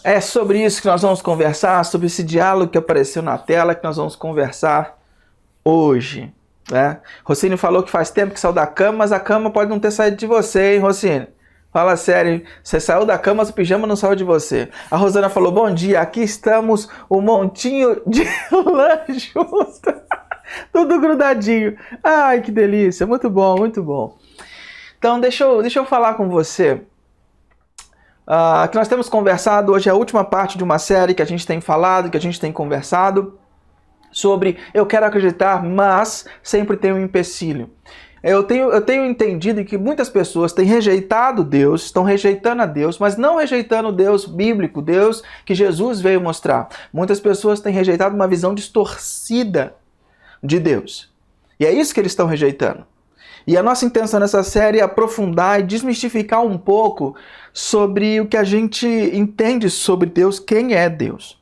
É sobre isso que nós vamos conversar, sobre esse diálogo que apareceu na tela, que nós vamos conversar hoje. Né? Rocine falou que faz tempo que saiu da cama, mas a cama pode não ter saído de você, hein, Rocine? Fala sério, você saiu da cama, mas o pijama não saiu de você. A Rosana falou, bom dia, aqui estamos, um montinho de lã junto. Tudo grudadinho. Ai, que delícia, muito bom, muito bom. Então, deixa eu falar com você. Que nós temos conversado, hoje é a última parte de uma série que a gente tem falado, que a gente tem conversado sobre eu quero acreditar, mas sempre tem um empecilho. Eu tenho entendido que muitas pessoas têm rejeitado Deus, estão rejeitando a Deus, mas não rejeitando o Deus bíblico, Deus que Jesus veio mostrar. Muitas pessoas têm rejeitado uma visão distorcida de Deus. E é isso que eles estão rejeitando. E a nossa intenção nessa série é aprofundar e desmistificar um pouco sobre o que a gente entende sobre Deus, quem é Deus.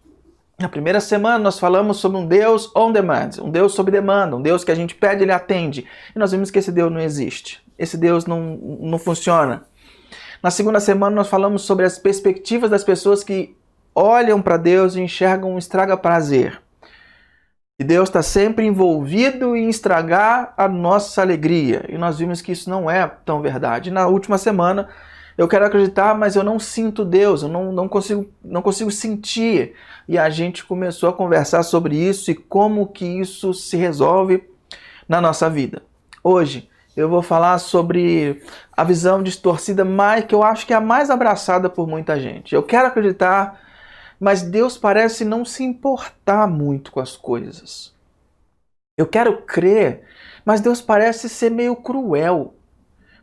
Na primeira semana nós falamos sobre um Deus on demand, um Deus sob demanda, um Deus que a gente pede e ele atende. E nós vimos que esse Deus não existe, esse Deus não funciona. Na segunda semana nós falamos sobre as perspectivas das pessoas que olham para Deus e enxergam um estraga-prazer. E Deus está sempre envolvido em estragar a nossa alegria. E nós vimos que isso não é tão verdade. Na última semana, eu quero acreditar, mas eu não sinto Deus, eu não consigo sentir. E a gente começou a conversar sobre isso e como que isso se resolve na nossa vida. Hoje, eu vou falar sobre a visão distorcida que eu acho que é a mais abraçada por muita gente. Eu quero acreditar, mas Deus parece não se importar muito com as coisas. Eu quero crer, mas Deus parece ser meio cruel.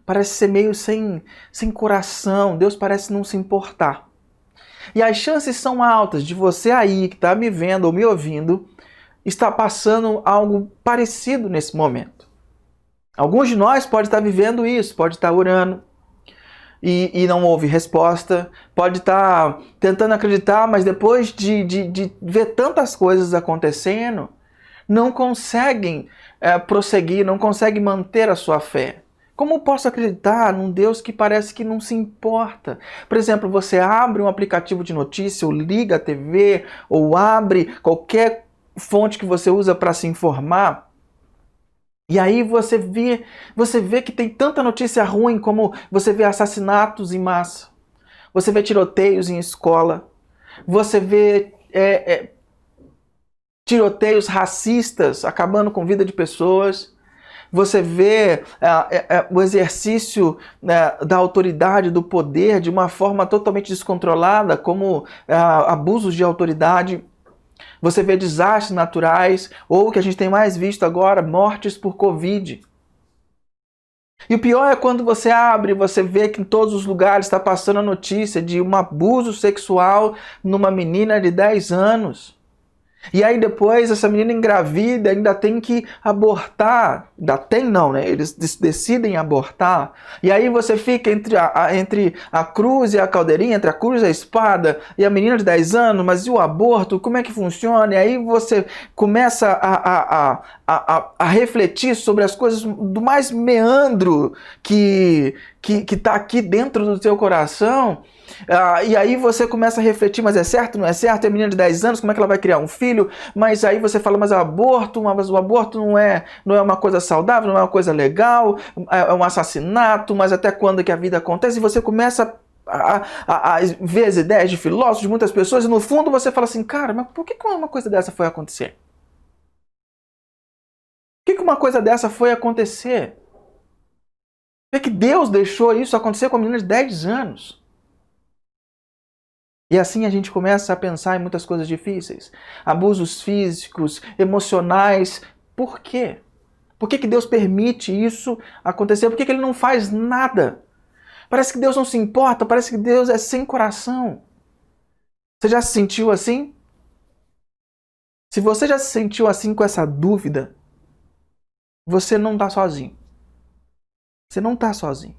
Parece ser meio sem coração. Deus parece não se importar. E as chances são altas de você aí, que está me vendo ou me ouvindo, estar passando algo parecido nesse momento. Alguns de nós podem estar vivendo isso, pode estar orando, e não houve resposta, pode estar tentando acreditar, mas depois de ver tantas coisas acontecendo, não conseguem prosseguir, não conseguem manter a sua fé. Como eu posso acreditar num Deus que parece que não se importa? Por exemplo, você abre um aplicativo de notícia, ou liga a TV, ou abre qualquer fonte que você usa para se informar, e aí você vê que tem tanta notícia ruim, como você vê assassinatos em massa, você vê tiroteios em escola, você vê tiroteios racistas acabando com a vida de pessoas, você vê o exercício da autoridade, do poder, de uma forma totalmente descontrolada, como abusos de autoridade. Você vê desastres naturais, ou o que a gente tem mais visto agora, mortes por Covid. E o pior é quando você abre, você vê que em todos os lugares está passando a notícia de um abuso sexual numa menina de 10 anos. E aí depois essa menina engravida ainda tem que abortar. Ainda tem não, né? Eles decidem abortar. E aí você fica entre a cruz e a caldeirinha, entre a cruz e a espada, e a menina de 10 anos, mas e o aborto? Como é que funciona? E aí você começa a refletir sobre as coisas do mais meandro que está aqui dentro do seu coração. E aí você começa a refletir, mas é certo, não é certo? É a menina de 10 anos, como é que ela vai criar um filho? Mas aí você fala, mas o aborto não é uma coisa saudável, não é uma coisa legal, é um assassinato, mas até quando que a vida acontece? E você começa a ver as ideias de filósofos, de muitas pessoas, e no fundo você fala assim, cara, mas por que uma coisa dessa foi acontecer? Por que uma coisa dessa foi acontecer? Por que Deus deixou isso acontecer com a menina de 10 anos? E assim a gente começa a pensar em muitas coisas difíceis. Abusos físicos, emocionais. Por quê? Por que Deus permite isso acontecer? Por que Ele não faz nada? Parece que Deus não se importa, parece que Deus é sem coração. Você já se sentiu assim? Se você já se sentiu assim com essa dúvida, você não está sozinho. Você não está sozinho.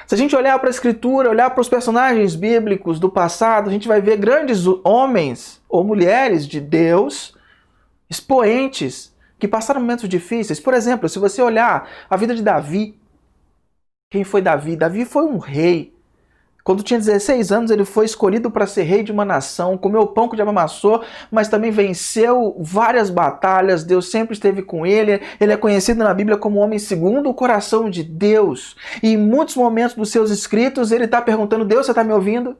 Se a gente olhar para a Escritura, olhar para os personagens bíblicos do passado, a gente vai ver grandes homens ou mulheres de Deus, expoentes, que passaram momentos difíceis. Por exemplo, se você olhar a vida de Davi, quem foi Davi? Davi foi um rei. Quando tinha 16 anos, ele foi escolhido para ser rei de uma nação, comeu o pão que o diabo amassou, mas também venceu várias batalhas. Deus sempre esteve com ele. Ele é conhecido na Bíblia como homem segundo o coração de Deus. E em muitos momentos dos seus escritos, ele está perguntando: Deus, você está me ouvindo?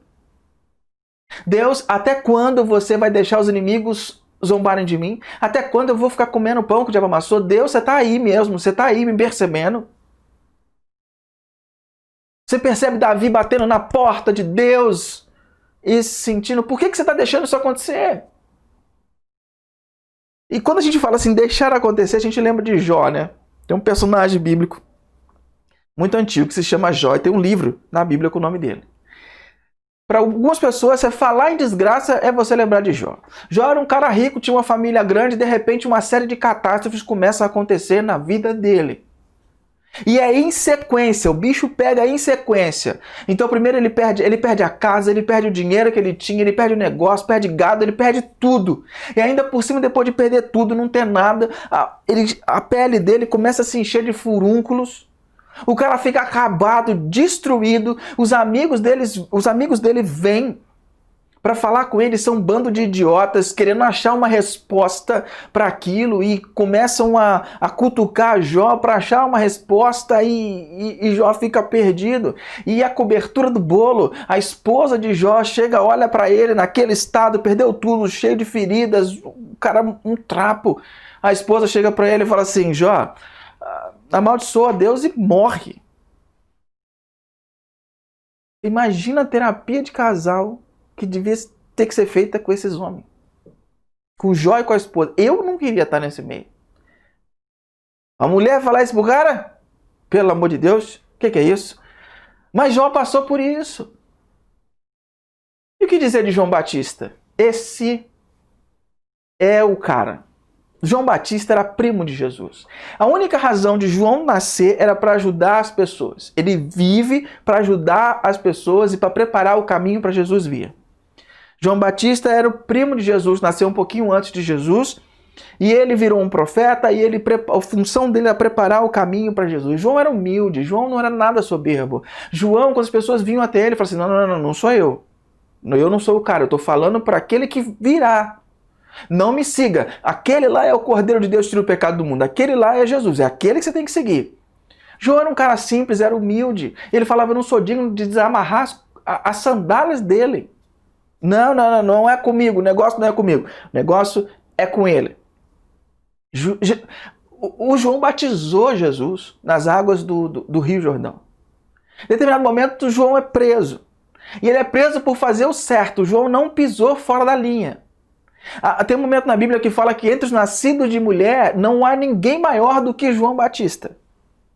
Deus, até quando você vai deixar os inimigos zombarem de mim? Até quando eu vou ficar comendo o pão que o diabo amassou? Deus, você está aí mesmo, você está aí me percebendo? Você percebe Davi batendo na porta de Deus e sentindo, por que você está deixando isso acontecer? E quando a gente fala assim, deixar acontecer, a gente lembra de Jó, né? Tem um personagem bíblico muito antigo que se chama Jó, e tem um livro na Bíblia com o nome dele. Para algumas pessoas, você falar em desgraça é você lembrar de Jó. Jó era um cara rico, tinha uma família grande, e de repente uma série de catástrofes começam a acontecer na vida dele. E é em sequência, o bicho pega em sequência. Então primeiro ele perde a casa, ele perde o dinheiro que ele tinha, ele perde o negócio, perde gado, ele perde tudo. E ainda por cima, depois de perder tudo, não ter nada, a pele dele começa a se encher de furúnculos. O cara fica acabado, destruído. Os amigos dele vêm para falar com ele, são um bando de idiotas querendo achar uma resposta para aquilo e começam a cutucar Jó para achar uma resposta e Jó fica perdido. E a cobertura do bolo, a esposa de Jó chega, olha para ele naquele estado, perdeu tudo, cheio de feridas, o cara um trapo. A esposa chega para ele e fala assim: Jó, amaldiçoa Deus e morre. Imagina a terapia de casal que devia ter que ser feita com esses homens. Com o Jó e com a esposa. Eu não queria estar nesse meio. A mulher falar isso pro cara? Pelo amor de Deus, o que é isso? Mas Jó passou por isso. E o que dizer de João Batista? Esse é o cara. João Batista era primo de Jesus. A única razão de João nascer era para ajudar as pessoas. Ele vive para ajudar as pessoas e para preparar o caminho para Jesus vir. João Batista era o primo de Jesus, nasceu um pouquinho antes de Jesus, e ele virou um profeta, e a função dele era preparar o caminho para Jesus. João era humilde, João não era nada soberbo. João, quando as pessoas vinham até ele, falavam assim: não sou eu. Eu não sou o cara, eu estou falando para aquele que virá. Não me siga. Aquele lá é o Cordeiro de Deus que tira o pecado do mundo. Aquele lá é Jesus, é aquele que você tem que seguir. João era um cara simples, era humilde. Ele falava: eu não sou digno de desamarrar as sandálias dele. Não é comigo, o negócio não é comigo, o negócio é com ele. O João batizou Jesus nas águas do Rio Jordão. Em determinado momento, João é preso. E ele é preso por fazer o certo. João não pisou fora da linha. Tem um momento na Bíblia que fala que entre os nascidos de mulher não há ninguém maior do que João Batista.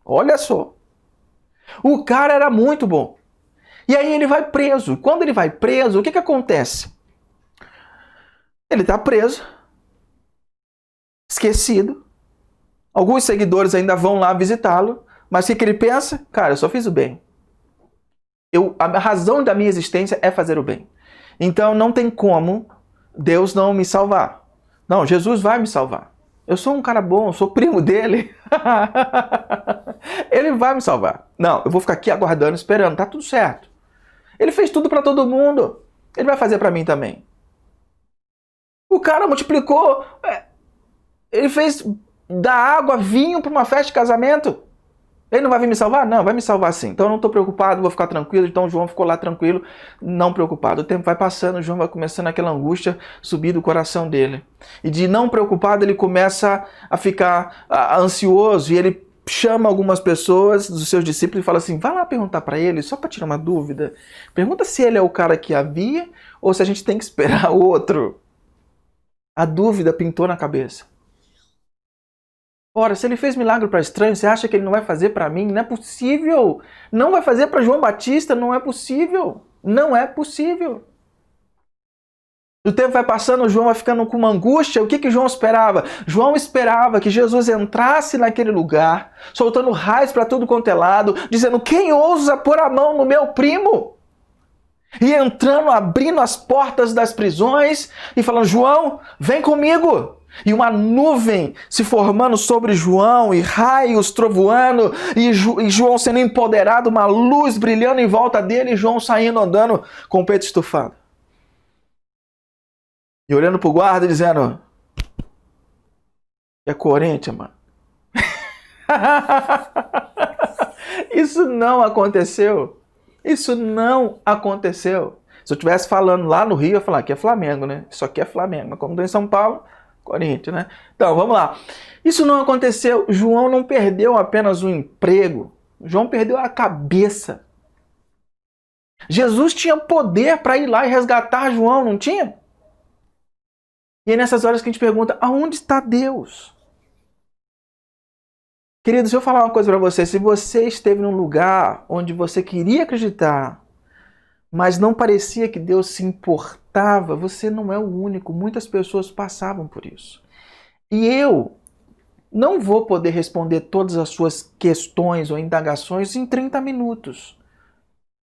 Olha só. O cara era muito bom. E aí ele vai preso. Quando ele vai preso, o que acontece? Ele está preso, esquecido. Alguns seguidores ainda vão lá visitá-lo, mas o que ele pensa? Cara, eu só fiz o bem. A razão da minha existência é fazer o bem. Então não tem como Deus não me salvar. Não, Jesus vai me salvar. Eu sou um cara bom, eu sou primo dele. Ele vai me salvar. Não, eu vou ficar aqui aguardando, esperando, tá tudo certo. Ele fez tudo para todo mundo. Ele vai fazer para mim também. O cara multiplicou. Ele fez da água vinho para uma festa de casamento. Ele não vai vir me salvar? Não, vai me salvar sim. Então eu não estou preocupado, vou ficar tranquilo. Então João ficou lá tranquilo, não preocupado. O tempo vai passando, João vai começando aquela angústia subir do coração dele. E de não preocupado, ele começa a ficar ansioso e ele chama algumas pessoas, dos seus discípulos, e fala assim: vai lá perguntar para ele, só para tirar uma dúvida. Pergunta se ele é o cara que havia ou se a gente tem que esperar outro. A dúvida pintou na cabeça. Ora, se ele fez milagre para estranho, você acha que ele não vai fazer para mim? Não é possível. Não vai fazer para João Batista? Não é possível. Não é possível. O tempo vai passando, João vai ficando com uma angústia. O que João esperava? João esperava que Jesus entrasse naquele lugar, soltando raios para tudo quanto é lado, dizendo: quem ousa pôr a mão no meu primo? E entrando, abrindo as portas das prisões e falando: João, vem comigo. E uma nuvem se formando sobre João, e raios trovoando, e João sendo empoderado, uma luz brilhando em volta dele, e João saindo andando com o peito estufado. E olhando pro guarda e dizendo: é Corinthians, mano. Isso não aconteceu. Isso não aconteceu. Se eu estivesse falando lá no Rio, eu ia falar: aqui é Flamengo, né? Isso aqui é Flamengo. Mas como estou em São Paulo, Corinthians, né? Então, vamos lá. Isso não aconteceu. João não perdeu apenas o emprego. João perdeu a cabeça. Jesus tinha poder para ir lá e resgatar João, não tinha? E é nessas horas que a gente pergunta: aonde está Deus? Querido, se eu falar uma coisa para você, se você esteve num lugar onde você queria acreditar, mas não parecia que Deus se importava, você não é o único. Muitas pessoas passavam por isso. E eu não vou poder responder todas as suas questões ou indagações em 30 minutos.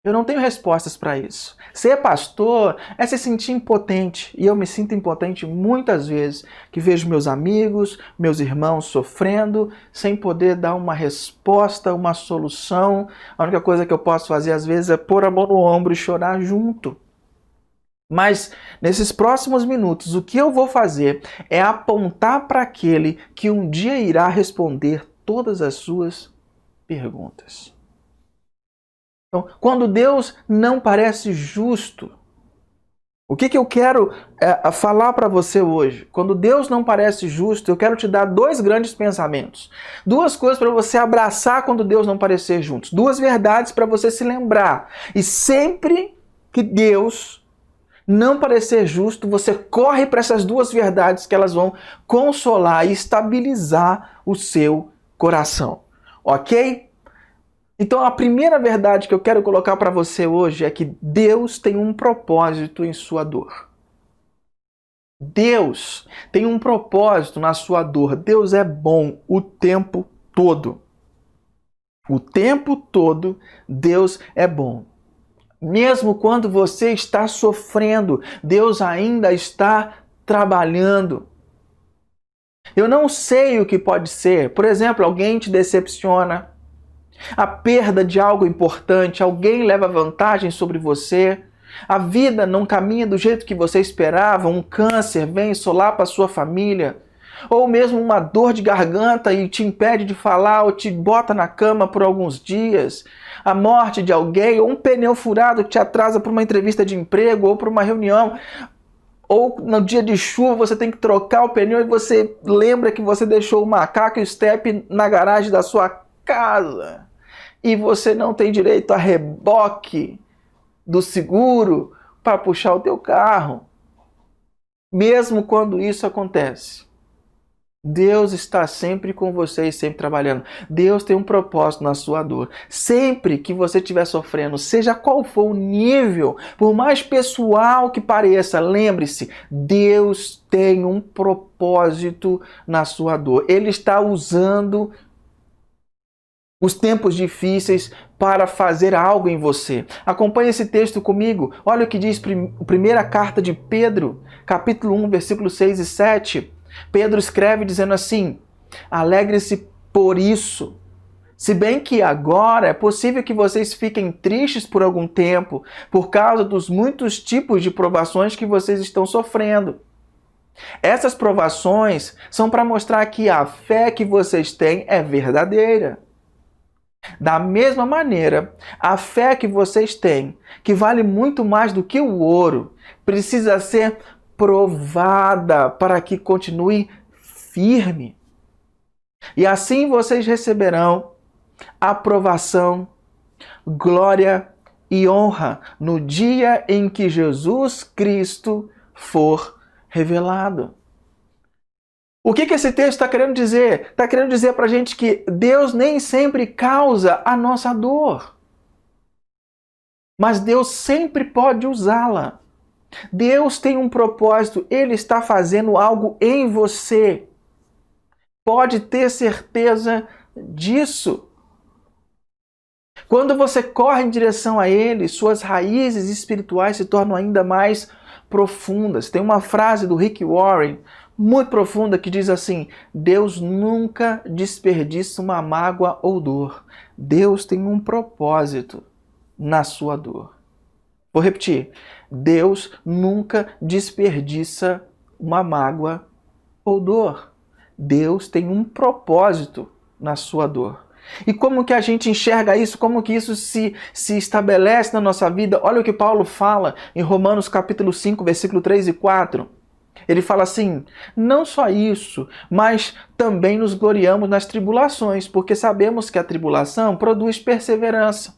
Eu não tenho respostas para isso. Ser pastor é se sentir impotente. E eu me sinto impotente muitas vezes, que vejo meus amigos, meus irmãos sofrendo, sem poder dar uma resposta, uma solução. A única coisa que eu posso fazer às vezes é pôr a mão no ombro e chorar junto. Mas nesses próximos minutos, o que eu vou fazer é apontar para aquele que um dia irá responder todas as suas perguntas. Então, quando Deus não parece justo, o que eu quero falar para você hoje? Quando Deus não parece justo, eu quero te dar dois grandes pensamentos. Duas coisas para você abraçar quando Deus não parecer justo. Duas verdades para você se lembrar. E sempre que Deus não parecer justo, você corre para essas duas verdades, que elas vão consolar e estabilizar o seu coração. Ok? Então a primeira verdade que eu quero colocar para você hoje é que Deus tem um propósito em sua dor. Deus tem um propósito na sua dor. Deus é bom o tempo todo. O tempo todo Deus é bom. Mesmo quando você está sofrendo, Deus ainda está trabalhando. Eu não sei o que pode ser. Por exemplo, alguém te decepciona. A perda de algo importante, alguém leva vantagem sobre você, a vida não caminha do jeito que você esperava, um câncer vem solapa a sua família, ou mesmo uma dor de garganta e te impede de falar ou te bota na cama por alguns dias, a morte de alguém, ou um pneu furado que te atrasa para uma entrevista de emprego ou para uma reunião, ou no dia de chuva você tem que trocar o pneu e você lembra que você deixou o macaco e o step na garagem da sua casa. E você não tem direito a reboque do seguro para puxar o teu carro. Mesmo quando isso acontece, Deus está sempre com você e sempre trabalhando. Deus tem um propósito na sua dor. Sempre que você estiver sofrendo, seja qual for o nível, por mais pessoal que pareça, lembre-se, Deus tem um propósito na sua dor. Ele está usando os tempos difíceis para fazer algo em você. Acompanhe esse texto comigo. Olha o que diz a primeira carta de Pedro, capítulo 1, versículos 6 e 7. Pedro escreve dizendo assim: alegre-se por isso. Se bem que agora é possível que vocês fiquem tristes por algum tempo, por causa dos muitos tipos de provações que vocês estão sofrendo. Essas provações são para mostrar que a fé que vocês têm é verdadeira. Da mesma maneira, a fé que vocês têm, que vale muito mais do que o ouro, precisa ser provada para que continue firme. E assim vocês receberão aprovação, glória e honra no dia em que Jesus Cristo for revelado. O que esse texto está querendo dizer? Está querendo dizer para a gente que Deus nem sempre causa a nossa dor. Mas Deus sempre pode usá-la. Deus tem um propósito, Ele está fazendo algo em você. Pode ter certeza disso. Quando você corre em direção a Ele, suas raízes espirituais se tornam ainda mais profundas. Tem uma frase do Rick Warren, muito profunda que diz assim: Deus nunca desperdiça uma mágoa ou dor. Deus tem um propósito na sua dor. Vou repetir. Deus nunca desperdiça uma mágoa ou dor. Deus tem um propósito na sua dor. E como que a gente enxerga isso? Como que isso se estabelece na nossa vida? Olha o que Paulo fala em Romanos capítulo 5, versículo 3 e 4. Ele fala assim: não só isso, mas também nos gloriamos nas tribulações, porque sabemos que a tribulação produz perseverança.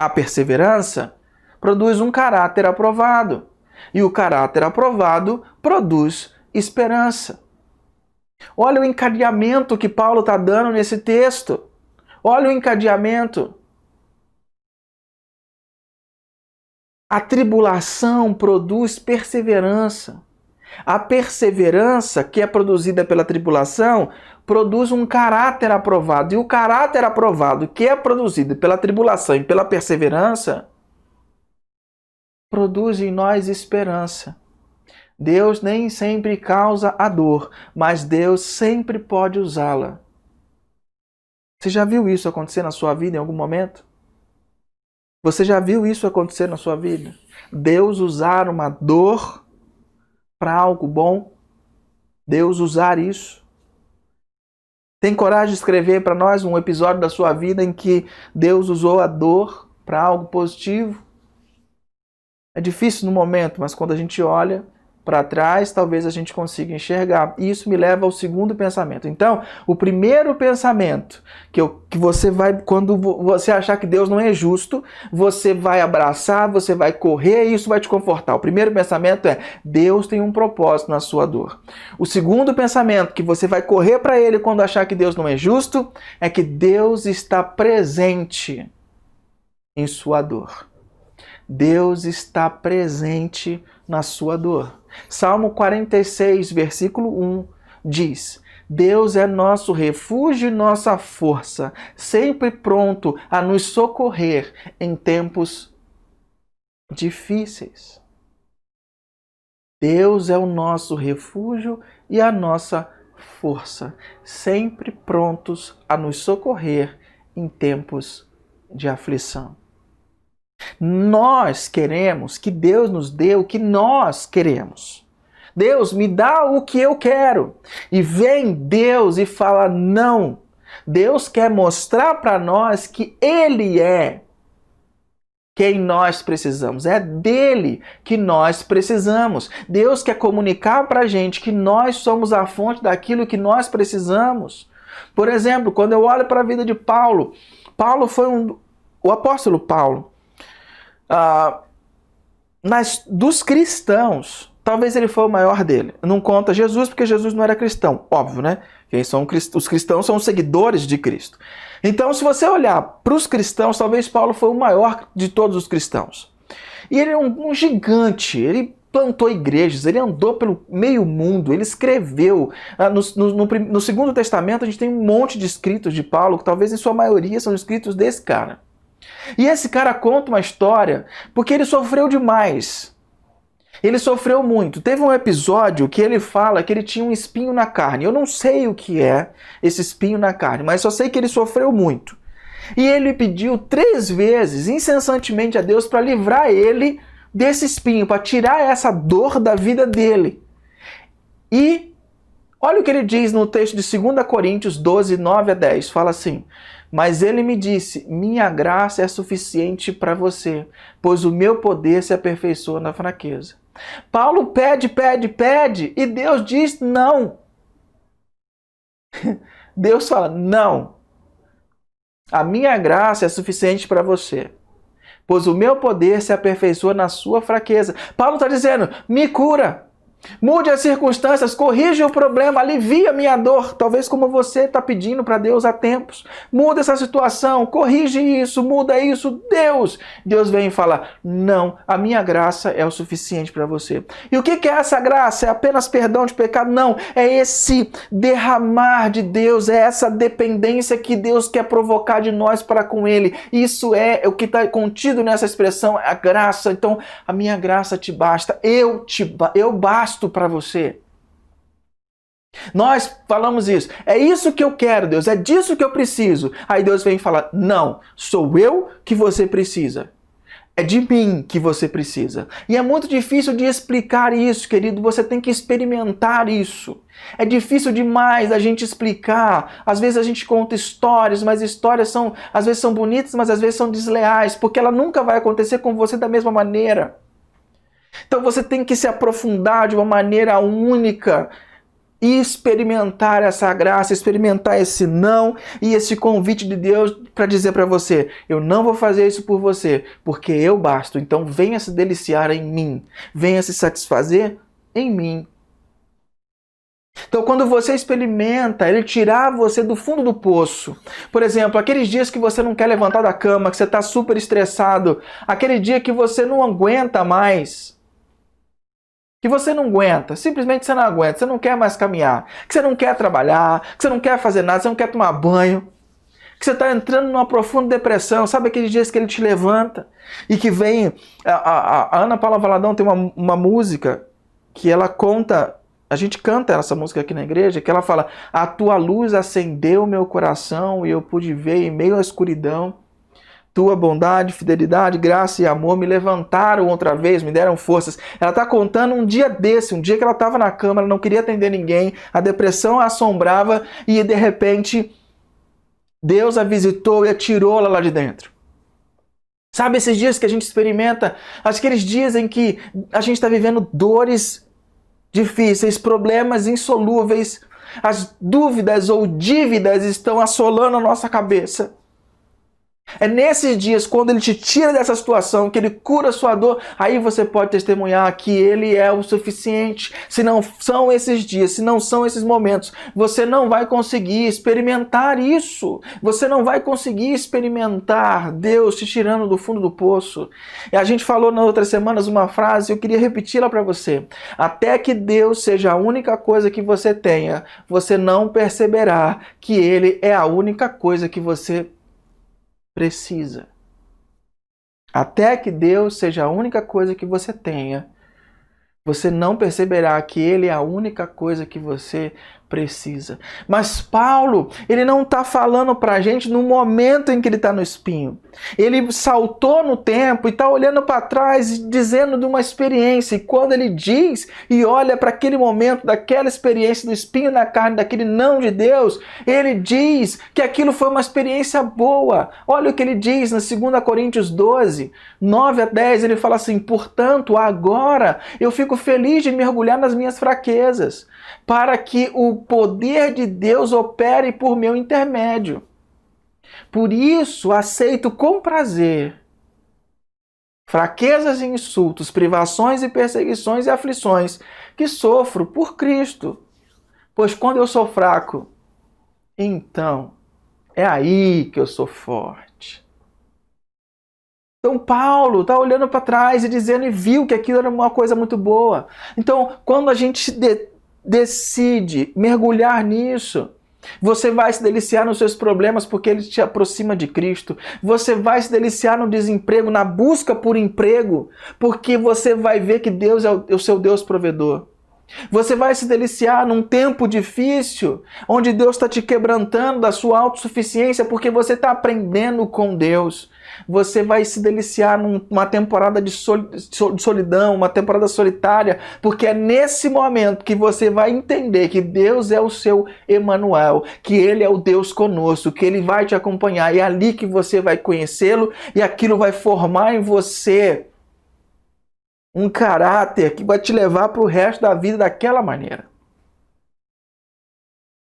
A perseverança produz um caráter aprovado. E o caráter aprovado produz esperança. Olha o encadeamento que Paulo está dando nesse texto. Olha o encadeamento. A tribulação produz perseverança. A perseverança, que é produzida pela tribulação, produz um caráter aprovado. E o caráter aprovado, que é produzido pela tribulação e pela perseverança, produz em nós esperança. Deus nem sempre causa a dor, mas Deus sempre pode usá-la. Você já viu isso acontecer na sua vida em algum momento? Você já viu isso acontecer na sua vida? Deus usar uma dor para algo bom? Deus usar isso? Tem coragem de escrever para nós um episódio da sua vida em que Deus usou a dor para algo positivo? É difícil no momento, mas quando a gente olha para trás, talvez a gente consiga enxergar. E isso me leva ao segundo pensamento. Então, o primeiro pensamento que você vai, quando você achar que Deus não é justo, você vai abraçar, você vai correr e isso vai te confortar. O primeiro pensamento é: Deus tem um propósito na sua dor. O segundo pensamento que você vai correr para ele quando achar que Deus não é justo é que Deus está presente em sua dor. Deus está presente na sua dor. Salmo 46, versículo 1 diz: Deus é nosso refúgio e nossa força, sempre pronto a nos socorrer em tempos difíceis. Deus é o nosso refúgio e a nossa força, sempre prontos a nos socorrer em tempos de aflição. Nós queremos que Deus nos dê o que nós queremos. Deus, me dá o que eu quero. E vem Deus e fala não. Deus quer mostrar para nós que Ele é quem nós precisamos. É dele que nós precisamos. Deus quer comunicar para a gente que nós somos a fonte daquilo que nós precisamos. Por exemplo, quando eu olho para a vida de Paulo, o apóstolo Paulo, dos cristãos, talvez ele foi o maior dele. Não conta Jesus, porque Jesus não era cristão, óbvio, né? Os cristãos são os seguidores de Cristo. Então, se você olhar para os cristãos, talvez Paulo foi o maior de todos os cristãos. E ele é um gigante, ele plantou igrejas, ele andou pelo meio mundo, ele escreveu. No Segundo Testamento a gente tem um monte de escritos de Paulo, que talvez em sua maioria são escritos desse cara. E esse cara conta uma história porque ele sofreu demais. Ele sofreu muito. Teve um episódio que ele fala que ele tinha um espinho na carne. Eu não sei o que é esse espinho na carne, mas só sei que ele sofreu muito. E ele pediu 3 vezes, incessantemente, a Deus para livrar ele desse espinho, para tirar essa dor da vida dele. E olha o que ele diz no texto de 2 Coríntios 12, 9 a 10. Fala assim: mas ele me disse, minha graça é suficiente para você, pois o meu poder se aperfeiçoa na fraqueza. Paulo pede, e Deus diz não. Deus fala, não. A minha graça é suficiente para você, pois o meu poder se aperfeiçoa na sua fraqueza. Paulo está dizendo, me cura. Mude as circunstâncias, corrija o problema, alivia a minha dor. Talvez como você está pedindo para Deus há tempos. Muda essa situação, corrige isso, muda isso. Deus vem e fala, não, a minha graça é o suficiente para você. E o que é essa graça? É apenas perdão de pecado? Não, é esse derramar de Deus, é essa dependência que Deus quer provocar de nós para com Ele. Isso é o que está contido nessa expressão, a graça. Então, a minha graça te basta, eu basto para você. Nós falamos isso. É isso que eu quero, Deus. É disso que eu preciso. Aí Deus vem e fala, não, sou eu que você precisa. É de mim que você precisa. E é muito difícil de explicar isso, querido. Você tem que experimentar isso. É difícil demais a gente explicar. Às vezes a gente conta histórias, mas histórias às vezes são bonitas, mas às vezes são desleais, porque ela nunca vai acontecer com você da mesma maneira. Então você tem que se aprofundar de uma maneira única e experimentar essa graça, experimentar esse não e esse convite de Deus para dizer para você, eu não vou fazer isso por você, porque eu basto. Então venha se deliciar em mim, venha se satisfazer em mim. Então quando você experimenta Ele tirar você do fundo do poço, por exemplo, aqueles dias que você não quer levantar da cama, que você está super estressado, aquele dia que você não aguenta mais, que você não aguenta, simplesmente você não aguenta, você não quer mais caminhar, que você não quer trabalhar, que você não quer fazer nada, você não quer tomar banho, que você está entrando numa profunda depressão, sabe aqueles dias que Ele te levanta e que vem... A Ana Paula Valadão tem uma música que ela conta, a gente canta essa música aqui na igreja, que ela fala, a tua luz acendeu meu coração e eu pude ver em meio à escuridão. Tua bondade, fidelidade, graça e amor me levantaram outra vez, me deram forças. Ela está contando um dia desse, um dia que ela estava na cama, ela não queria atender ninguém, a depressão a assombrava e de repente Deus a visitou e a tirou ela lá de dentro. Sabe esses dias que a gente experimenta, aqueles dias em que a gente está vivendo dores difíceis, problemas insolúveis, as dúvidas ou dívidas estão assolando a nossa cabeça. É nesses dias, quando Ele te tira dessa situação, que Ele cura a sua dor, aí você pode testemunhar que Ele é o suficiente. Se não são esses dias, se não são esses momentos, você não vai conseguir experimentar isso. Você não vai conseguir experimentar Deus te tirando do fundo do poço. E a gente falou nas outras semanas uma frase, eu queria repeti-la para você. Até que Deus seja a única coisa que você tenha, você não perceberá que Ele é a única coisa que você precisa. Até que Deus seja a única coisa que você tenha, você não perceberá que Ele é a única coisa que você precisa. Mas Paulo, ele não está falando para a gente no momento em que ele está no espinho. Ele saltou no tempo e está olhando para trás e dizendo de uma experiência. E quando ele diz e olha para aquele momento, daquela experiência do espinho na carne, daquele não de Deus, ele diz que aquilo foi uma experiência boa. Olha o que ele diz na 2 Coríntios 12, 9 a 10, ele fala assim, portanto, agora eu fico feliz de mergulhar nas minhas fraquezas, para que o poder de Deus opere por meu intermédio. Por isso, aceito com prazer fraquezas e insultos, privações e perseguições e aflições que sofro por Cristo. Pois quando eu sou fraco, então é aí que eu sou forte. Então Paulo está olhando para trás e dizendo e viu que aquilo era uma coisa muito boa. Então, quando a gente decide mergulhar nisso, você vai se deliciar nos seus problemas porque ele te aproxima de Cristo. Você vai se deliciar no desemprego, na busca por emprego, porque você vai ver que Deus é o seu Deus provedor. Você vai se deliciar num tempo difícil, onde Deus está te quebrantando da sua autossuficiência, porque você está aprendendo com Deus. Você vai se deliciar numa temporada de solidão, uma temporada solitária, porque é nesse momento que você vai entender que Deus é o seu Emanuel, que Ele é o Deus conosco, que Ele vai te acompanhar. E é ali que você vai conhecê-lo e aquilo vai formar em você um caráter que vai te levar para o resto da vida daquela maneira.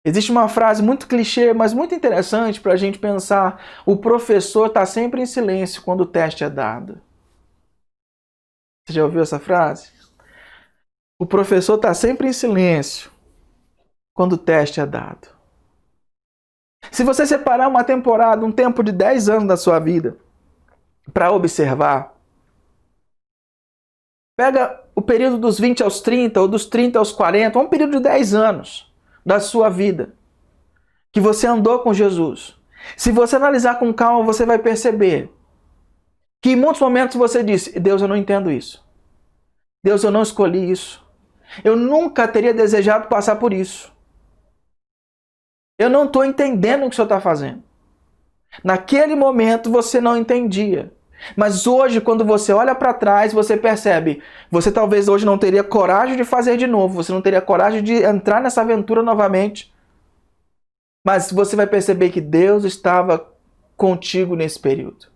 Existe uma frase muito clichê, mas muito interessante para a gente pensar. O professor está sempre em silêncio quando o teste é dado. Você já ouviu essa frase? O professor está sempre em silêncio quando o teste é dado. Se você separar uma temporada, um tempo de 10 anos da sua vida, para observar, pega o período dos 20 aos 30, ou dos 30 aos 40, um período de 10 anos da sua vida, que você andou com Jesus. Se você analisar com calma, você vai perceber que em muitos momentos você disse, Deus, eu não entendo isso. Deus, eu não escolhi isso. Eu nunca teria desejado passar por isso. Eu não estou entendendo o que o senhor está fazendo. Naquele momento você não entendia. Mas hoje, quando você olha para trás, você percebe, você talvez hoje não teria coragem de fazer de novo, você não teria coragem de entrar nessa aventura novamente. Mas você vai perceber que Deus estava contigo nesse período.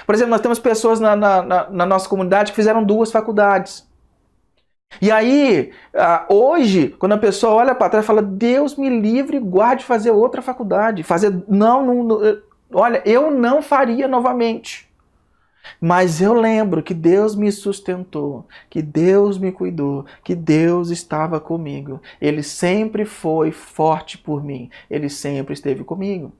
Por exemplo, nós temos pessoas na nossa comunidade que fizeram 2 faculdades. E aí, hoje, quando a pessoa olha para trás e fala, Deus me livre e guarde de fazer outra faculdade. Olha, eu não faria novamente. Mas eu lembro que Deus me sustentou, que Deus me cuidou, que Deus estava comigo. Ele sempre foi forte por mim, Ele sempre esteve comigo.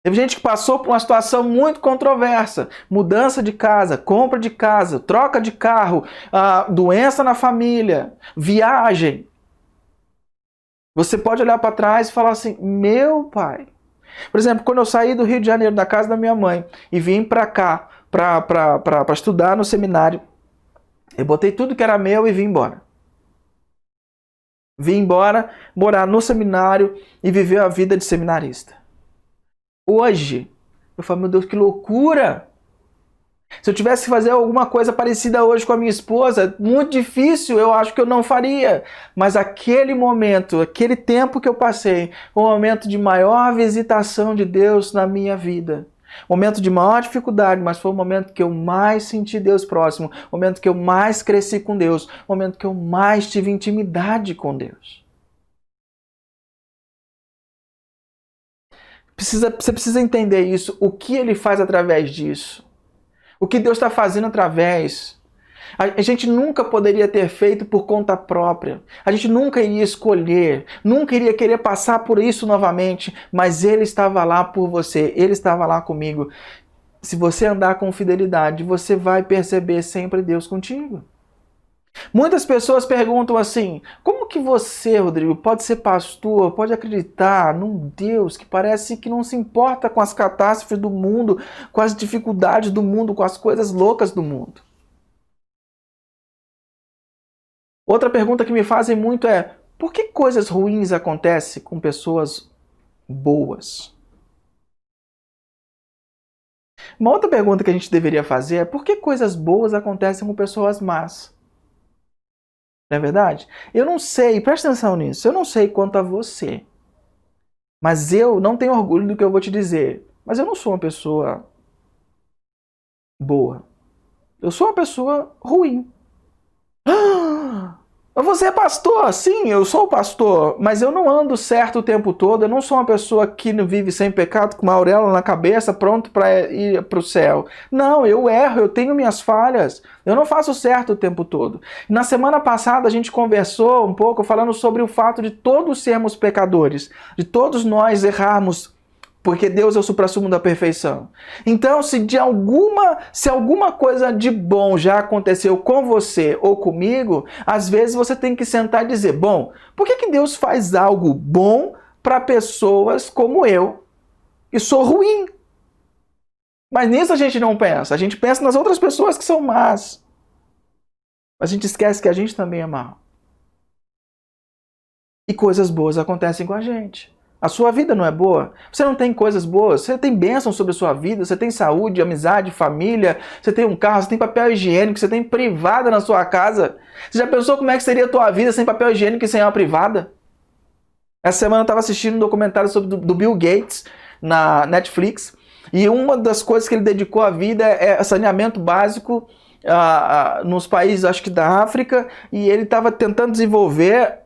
Teve gente que passou por uma situação muito controversa, mudança de casa, compra de casa, troca de carro, doença na família, viagem. Você pode olhar para trás e falar assim, meu pai. Por exemplo, quando eu saí do Rio de Janeiro, da casa da minha mãe, e vim para cá, para estudar no seminário, eu botei tudo que era meu e vim embora. Vim embora, morar no seminário e viver a vida de seminarista. Hoje, eu falo, meu Deus, que loucura! Se eu tivesse que fazer alguma coisa parecida hoje com a minha esposa, muito difícil, eu acho que eu não faria. Mas aquele momento, aquele tempo que eu passei, foi um momento de maior visitação de Deus na minha vida. Momento de maior dificuldade, mas foi o momento que eu mais senti Deus próximo, o momento que eu mais cresci com Deus, o momento que eu mais tive intimidade com Deus. Você precisa entender isso, o que Ele faz através disso. O que Deus está fazendo através. A gente nunca poderia ter feito por conta própria. A gente nunca iria escolher, nunca iria querer passar por isso novamente, mas Ele estava lá por você, Ele estava lá comigo. Se você andar com fidelidade, você vai perceber sempre Deus contigo. Muitas pessoas perguntam assim, como que você, Rodrigo, pode ser pastor, pode acreditar num Deus que parece que não se importa com as catástrofes do mundo, com as dificuldades do mundo, com as coisas loucas do mundo? Outra pergunta que me fazem muito é, por que coisas ruins acontecem com pessoas boas? Uma outra pergunta que a gente deveria fazer é, por que coisas boas acontecem com pessoas más? Não é verdade? Eu não sei, presta atenção nisso, eu não sei quanto a você, mas eu não tenho orgulho do que eu vou te dizer, mas eu não sou uma pessoa boa. Eu sou uma pessoa ruim. Você é pastor? Sim, eu sou pastor, mas eu não ando certo o tempo todo, eu não sou uma pessoa que vive sem pecado, com uma auréola na cabeça, pronto para ir para o céu. Não, eu erro, eu tenho minhas falhas, eu não faço certo o tempo todo. Na semana passada a gente conversou um pouco falando sobre o fato de todos sermos pecadores, de todos nós errarmos, porque Deus é o suprassumo da perfeição. Então, se alguma coisa de bom já aconteceu com você ou comigo, às vezes você tem que sentar e dizer, bom, por que Deus faz algo bom para pessoas como eu, e sou ruim? Mas nisso a gente não pensa. A gente pensa nas outras pessoas que são más. Mas a gente esquece que a gente também é mau. E coisas boas acontecem com a gente. A sua vida não é boa? Você não tem coisas boas? Você tem bênçãos sobre a sua vida? Você tem saúde, amizade, família? Você tem um carro? Você tem papel higiênico? Você tem privada na sua casa? Você já pensou como é que seria a tua vida sem papel higiênico e sem uma privada? Essa semana eu estava assistindo um documentário sobre do Bill Gates na Netflix e uma das coisas que ele dedicou à vida é saneamento básico nos países, acho que da África, e ele estava tentando desenvolver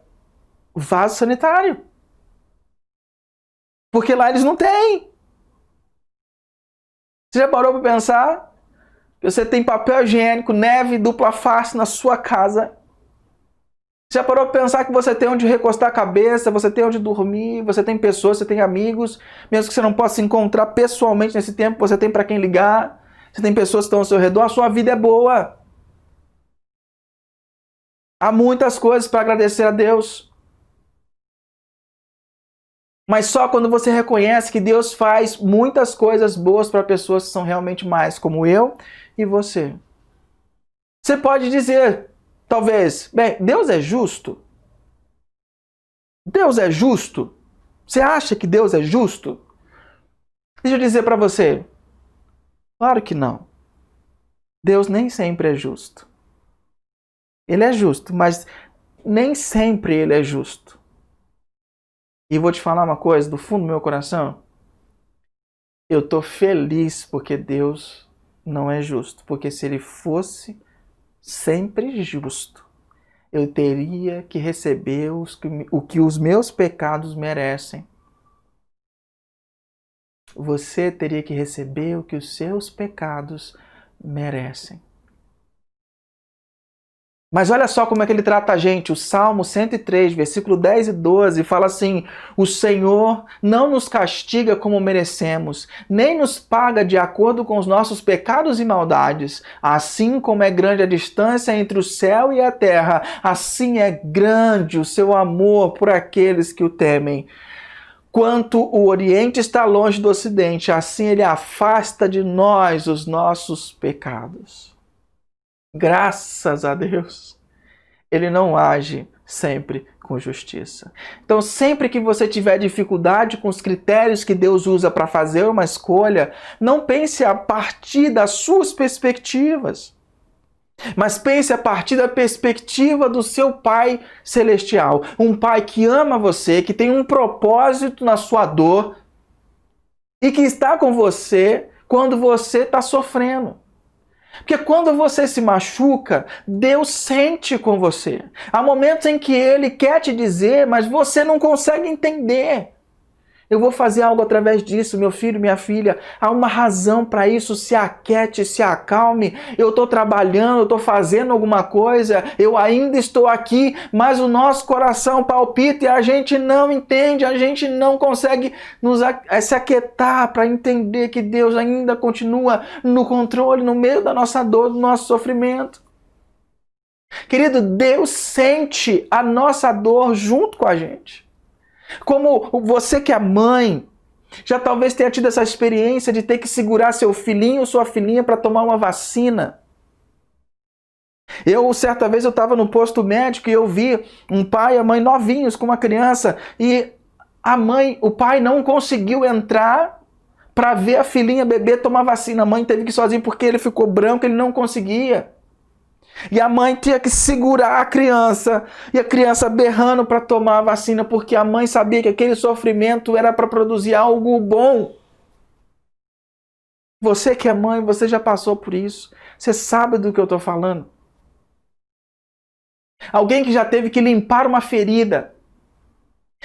vaso sanitário. Porque lá eles não têm. Você já parou para pensar que você tem papel higiênico, neve, dupla face na sua casa? Você já parou para pensar que você tem onde recostar a cabeça, você tem onde dormir, você tem pessoas, você tem amigos, mesmo que você não possa se encontrar pessoalmente nesse tempo, você tem para quem ligar, você tem pessoas que estão ao seu redor, a sua vida é boa. Há muitas coisas para agradecer a Deus. Mas só quando você reconhece que Deus faz muitas coisas boas para pessoas que são realmente mais, como eu e você. Você pode dizer, talvez, bem, Deus é justo? Deus é justo? Você acha que Deus é justo? Deixa eu dizer para você. Claro que não. Deus nem sempre é justo. Ele é justo, mas nem sempre ele é justo. E vou te falar uma coisa do fundo do meu coração. Eu estou feliz porque Deus não é justo. Porque se ele fosse sempre justo, eu teria que receber o que os meus pecados merecem. Você teria que receber o que os seus pecados merecem. Mas olha só como é que ele trata a gente. O Salmo 103, versículo 10 e 12, fala assim: o Senhor não nos castiga como merecemos, nem nos paga de acordo com os nossos pecados e maldades. Assim como é grande a distância entre o céu e a terra, assim é grande o seu amor por aqueles que o temem. Quanto o Oriente está longe do Ocidente, assim ele afasta de nós os nossos pecados. Graças a Deus, ele não age sempre com justiça. Então, sempre que você tiver dificuldade com os critérios que Deus usa para fazer uma escolha, não pense a partir das suas perspectivas, mas pense a partir da perspectiva do seu Pai Celestial. Um Pai que ama você, que tem um propósito na sua dor e que está com você quando você está sofrendo. Porque quando você se machuca, Deus sente com você. Há momentos em que Ele quer te dizer, mas você não consegue entender. Eu vou fazer algo através disso, meu filho, minha filha. Há uma razão para isso. Se aquiete, se acalme. Eu estou trabalhando, eu estou fazendo alguma coisa. Eu ainda estou aqui, mas o nosso coração palpita e a gente não entende. A gente não consegue se aquietar para entender que Deus ainda continua no controle, no meio da nossa dor, do nosso sofrimento. Querido, Deus sente a nossa dor junto com a gente. Como você que é mãe, já talvez tenha tido essa experiência de ter que segurar seu filhinho ou sua filhinha para tomar uma vacina. Certa vez eu estava no posto médico e eu vi um pai e a mãe novinhos com uma criança e o pai não conseguiu entrar para ver a filhinha bebê tomar vacina. A mãe teve que ir sozinha porque ele ficou branco, ele não conseguia. E a mãe tinha que segurar a criança, e a criança berrando para tomar a vacina, porque a mãe sabia que aquele sofrimento era para produzir algo bom. Você que é mãe, você já passou por isso. Você sabe do que eu estou falando. Alguém que já teve que limpar uma ferida.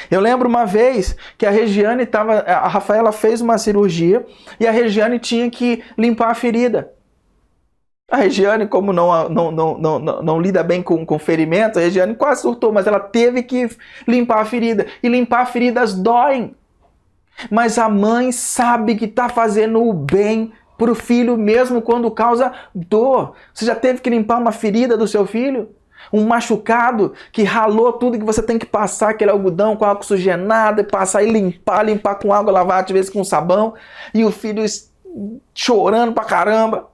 Eu lembro uma vez que a Rafaela fez uma cirurgia, e a Regiane tinha que limpar a ferida. A Regiane, como não lida bem com ferimento, a Regiane quase surtou, mas ela teve que limpar a ferida. E limpar feridas doem. Mas a mãe sabe que está fazendo o bem para o filho, mesmo quando causa dor. Você já teve que limpar uma ferida do seu filho? Um machucado que ralou tudo que você tem que passar, aquele algodão com água oxigenada, e passar e limpar com água lavada, às vezes com sabão, e o filho chorando pra caramba.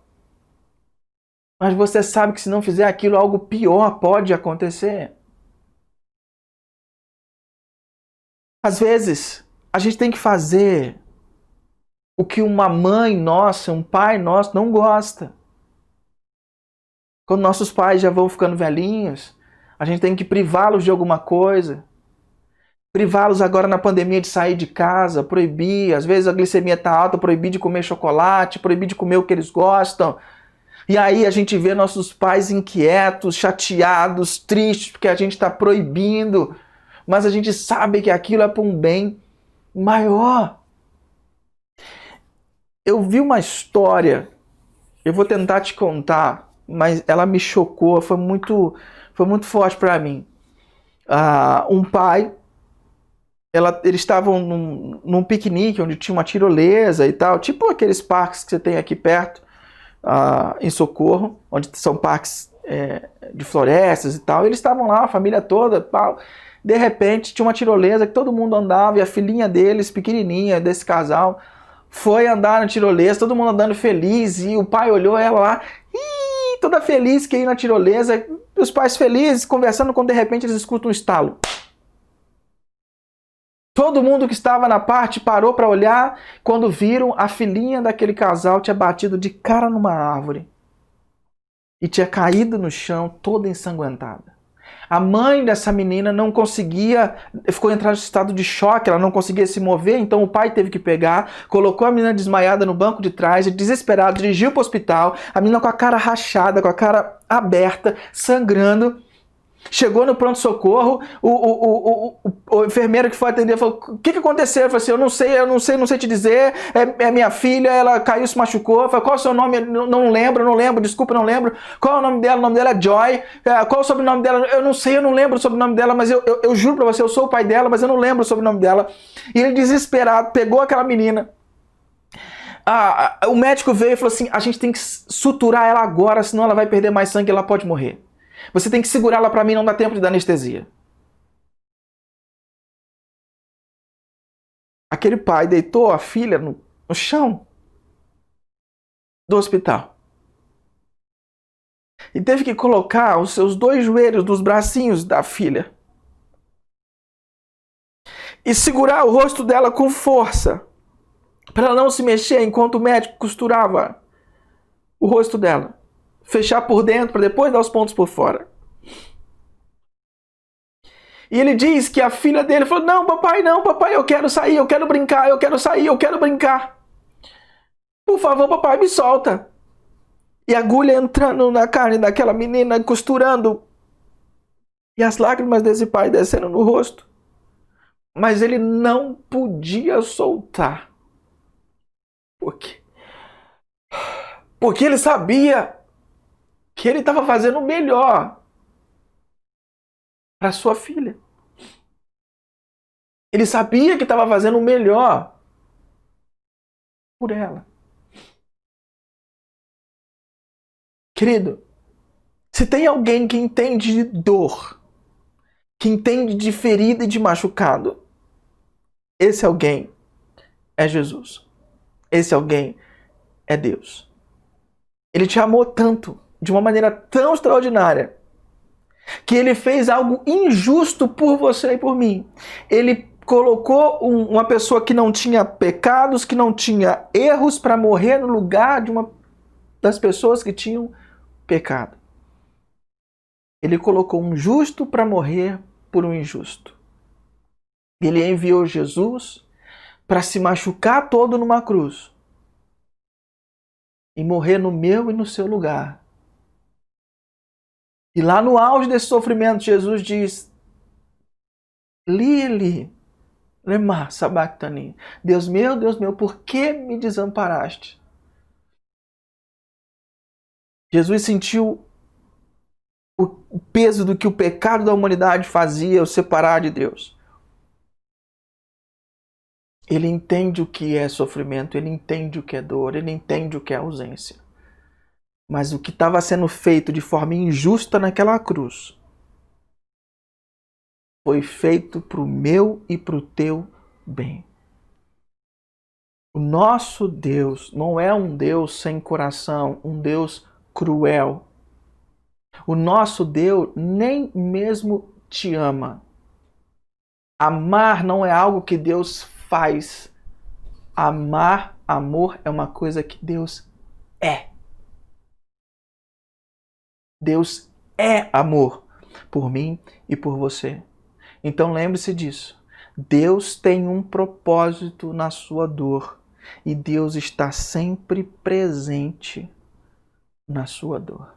Mas você sabe que se não fizer aquilo, algo pior pode acontecer. Às vezes, a gente tem que fazer o que uma mãe nossa, um pai nosso não gosta. Quando nossos pais já vão ficando velhinhos, a gente tem que privá-los de alguma coisa. Privá-los agora na pandemia de sair de casa, proibir. Às vezes a glicemia está alta, proibir de comer chocolate, proibir de comer o que eles gostam. E aí a gente vê nossos pais inquietos, chateados, tristes, porque a gente está proibindo. Mas a gente sabe que aquilo é para um bem maior. Eu vi uma história, eu vou tentar te contar, mas ela me chocou, foi muito forte para mim. Um pai, eles estavam num piquenique onde tinha uma tirolesa e tal, tipo aqueles parques que você tem aqui perto, em Socorro, onde são parques de florestas e tal. Eles estavam lá, a família toda, tal. De repente tinha uma tirolesa que todo mundo andava, e a filhinha deles, pequenininha, desse casal, foi andar na tirolesa, todo mundo andando feliz, e o pai olhou ela lá, toda feliz que ia na tirolesa, os pais felizes, conversando, quando de repente eles escutam um estalo. Todo mundo que estava na parte parou para olhar quando viram a filhinha daquele casal tinha batido de cara numa árvore e tinha caído no chão toda ensanguentada. A mãe dessa menina não conseguia, ficou entrando em estado de choque, ela não conseguia se mover, então o pai teve que pegar, colocou a menina desmaiada no banco de trás, e desesperado, dirigiu para o hospital, a menina com a cara rachada, com a cara aberta, sangrando. Chegou no pronto-socorro, o enfermeiro que foi atender falou: o que aconteceu? Eu falei assim: eu não sei te dizer, é minha filha, ela caiu, se machucou. Eu falei: qual é o seu nome? Não lembro, desculpa, não lembro. Qual é o nome dela? O nome dela é Joy. Qual é o sobrenome dela? Eu não lembro o sobrenome dela, mas eu juro pra você, eu sou o pai dela, mas eu não lembro o sobrenome dela. E ele, desesperado, pegou aquela menina. O médico veio e falou assim: a gente tem que suturar ela agora, senão ela vai perder mais sangue e ela pode morrer. Você tem que segurá-la para mim, não dá tempo de dar anestesia. Aquele pai deitou a filha no chão do hospital. E teve que colocar os seus 2 joelhos nos bracinhos da filha. E segurar o rosto dela com força. Para ela não se mexer enquanto o médico costurava o rosto dela. Fechar por dentro para depois dar os pontos por fora. E ele diz que a filha dele falou: não, papai, eu quero sair, eu quero brincar, eu quero sair, eu quero brincar. Por favor, papai, me solta. E a agulha entrando na carne daquela menina, costurando. E as lágrimas desse pai descendo no rosto. Mas ele não podia soltar. Por quê? Porque ele sabia que ele estava fazendo o melhor para sua filha. Ele sabia que estava fazendo o melhor por ela. Querido, se tem alguém que entende de dor, que entende de ferida e de machucado, esse alguém é Jesus. Esse alguém é Deus. Ele te amou tanto, de uma maneira tão extraordinária, que ele fez algo injusto por você e por mim. Ele colocou uma pessoa que não tinha pecados, que não tinha erros, para morrer no lugar de uma das pessoas que tinham pecado. Ele colocou um justo para morrer por um injusto. Ele enviou Jesus para se machucar todo numa cruz e morrer no meu e no seu lugar. E lá no auge desse sofrimento, Jesus diz: Li, lema sabachthani. Deus meu, por que me desamparaste? Jesus sentiu o peso do que o pecado da humanidade fazia o separar de Deus. Ele entende o que é sofrimento, ele entende o que é dor, ele entende o que é ausência. Mas o que estava sendo feito de forma injusta naquela cruz foi feito para o meu e para o teu bem. O nosso Deus não é um Deus sem coração, um Deus cruel. O nosso Deus nem mesmo te ama. Amar não é algo que Deus faz. Amor é uma coisa que Deus é. Deus é amor por mim e por você. Então lembre-se disso. Deus tem um propósito na sua dor e Deus está sempre presente na sua dor.